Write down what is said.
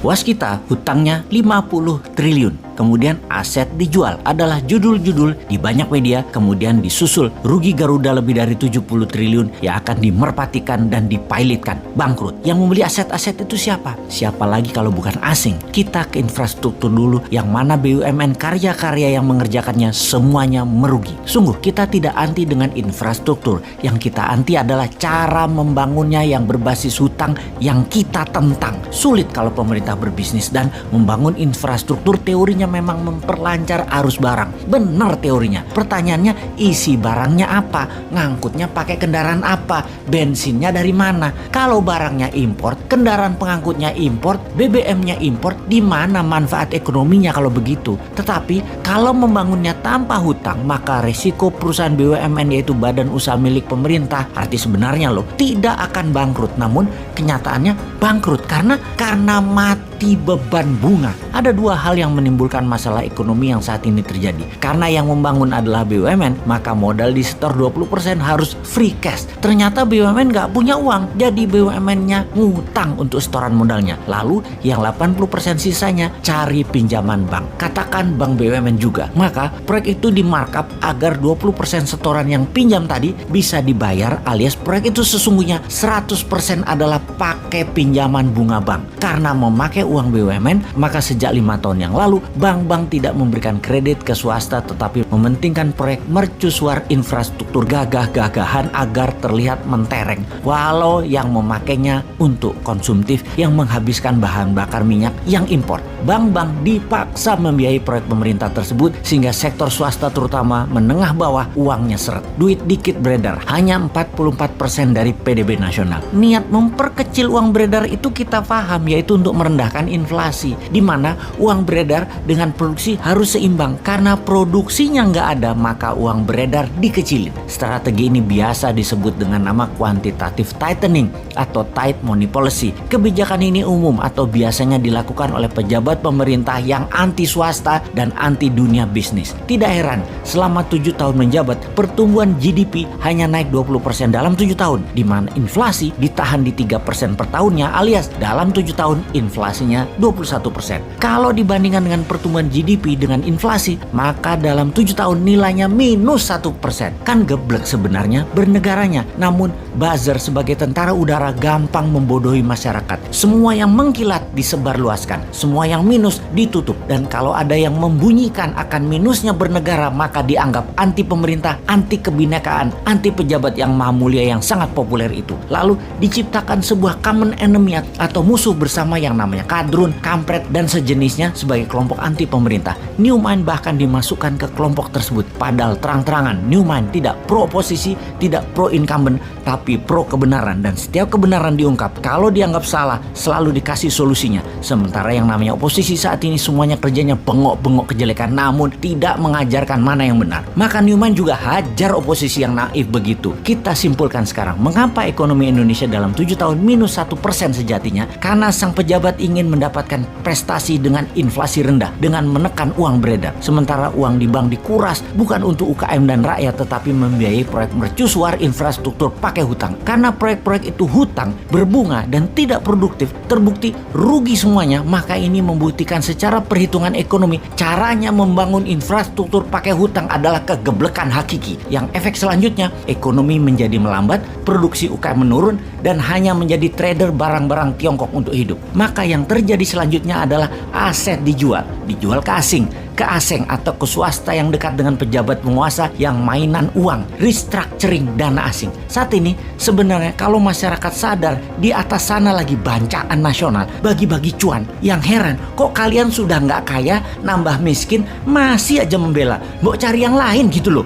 Waskita hutangnya 50 triliun. Kemudian aset dijual adalah judul-judul di banyak media, kemudian disusul rugi Garuda lebih dari 70 triliun yang akan dimerpatikan dan dipilotkan, bangkrut. Yang membeli aset-aset itu siapa? Siapa lagi kalau bukan asing? Kita ke infrastruktur dulu, yang mana BUMN karya-karya yang mengerjakannya semuanya merugi. Sungguh kita tidak anti dengan infrastruktur, yang kita anti adalah cara membangunnya yang berbasis hutang yang kita tentang. Sulit kalau pemerintah berbisnis dan membangun infrastruktur, teorinya memang memperlancar arus barang. Benar teorinya. Pertanyaannya, isi barangnya apa? Ngangkutnya pakai kendaraan apa? Bensinnya dari mana? Kalau barangnya impor, kendaraan pengangkutnya impor, BBM-nya impor, di mana manfaat ekonominya kalau begitu? Tetapi kalau membangunnya tanpa hutang, maka resiko perusahaan BUMN yaitu badan usaha milik pemerintah, arti sebenarnya loh, tidak akan bangkrut. Namun kenyataannya bangkrut karena mati beban bunga. Ada dua hal yang menimbulkan masalah ekonomi yang saat ini terjadi. Karena yang membangun adalah BUMN, maka modal disetor 20% harus free cash. Ternyata BUMN nggak punya uang, jadi BUMN-nya ngutang untuk setoran modalnya. Lalu yang 80% sisanya cari pinjaman bank. Katakan bank BUMN juga. Maka proyek itu di markup agar 20% setoran yang pinjam tadi bisa dibayar, alias proyek itu sesungguhnya 100% adalah pakai pinjaman bunga bank. Karena memakai uang BUMN, maka sejak 5 tahun yang lalu bank-bank tidak memberikan kredit ke swasta, tetapi mementingkan proyek mercusuar infrastruktur gagah-gagahan agar terlihat mentereng, walau yang memakainya untuk konsumtif yang menghabiskan bahan bakar minyak yang impor. Bank-bank dipaksa membiayai proyek pemerintah tersebut sehingga sektor swasta terutama menengah bawah uangnya seret. Duit dikit beredar, hanya 44% dari PDB nasional. Niat memperkecil uang beredar itu kita paham, yaitu untuk merendahkan inflasi, di mana uang beredar dengan produksi harus seimbang. Karena produksinya nggak ada, maka uang beredar dikecilin. Strategi ini biasa disebut dengan nama quantitative tightening atau tight money policy. Kebijakan ini umum atau biasanya dilakukan oleh pejabat pemerintah yang anti swasta dan anti dunia bisnis. Tidak heran, selama 7 tahun menjabat, pertumbuhan GDP hanya naik 20% dalam 7 tahun, di mana inflasi ditahan di 3% per tahunnya, alias dalam 7 tahun inflasinya 21%. Kalau dibandingkan dengan pertumbuhan GDP dengan inflasi, maka dalam 7 tahun nilainya minus 1%. Kan geblek sebenarnya bernegaranya. Namun buzzer sebagai tentara udara gampang membodohi masyarakat. Semua yang mengkilat disebarluaskan, semua yang minus ditutup. Dan kalau ada yang membunyikan akan minusnya bernegara, maka dianggap anti pemerintah, anti kebinekaan, anti pejabat yang maha mulia yang sangat populer itu. Lalu diciptakan sebuah common enemy atau musuh bersama yang namanya kadrun, kampret, dan sejenisnya sebagai kelompok anti pemerintah. Newmind bahkan dimasukkan ke kelompok tersebut. Padahal terang-terangan Newmind tidak pro oposisi, tidak pro incumbent, tapi pro kebenaran. Dan setiap kebenaran diungkap, kalau dianggap salah selalu dikasih solusinya. Sementara yang namanya oposisi saat ini semuanya kerjanya bengok-bengok kejelekan, namun tidak mengajarkan mana yang benar. Maka Newmind juga hajar oposisi yang naif begitu. Kita simpulkan sekarang, mengapa ekonomi Indonesia dalam 7 tahun minus 1% sejatinya? Karena sang pejabat ingin mendapatkan prestasi dengan inflasi rendah, dengan menekan uang beredar. Sementara uang di bank dikuras bukan untuk UKM dan rakyat, tetapi membiayai proyek mercusuar infrastruktur pakai hutang. Karena proyek-proyek itu hutang, berbunga, dan tidak produktif, terbukti rugi semuanya. Maka ini membuktikan secara perhitungan ekonomi, caranya membangun infrastruktur pakai hutang adalah kegeblekan hakiki. Yang efek selanjutnya, ekonomi menjadi melambat, produksi UKM menurun, dan hanya menjadi trader barang-barang Tiongkok untuk hidup. Maka yang terjadi selanjutnya adalah aset dijual ke asing atau ke swasta yang dekat dengan pejabat penguasa yang mainan uang, restructuring dana asing. Saat ini sebenarnya kalau masyarakat sadar, di atas sana lagi bancaan nasional, bagi-bagi cuan. Yang heran, kok kalian sudah nggak kaya, nambah miskin, masih aja membela, mau cari yang lain gitu loh.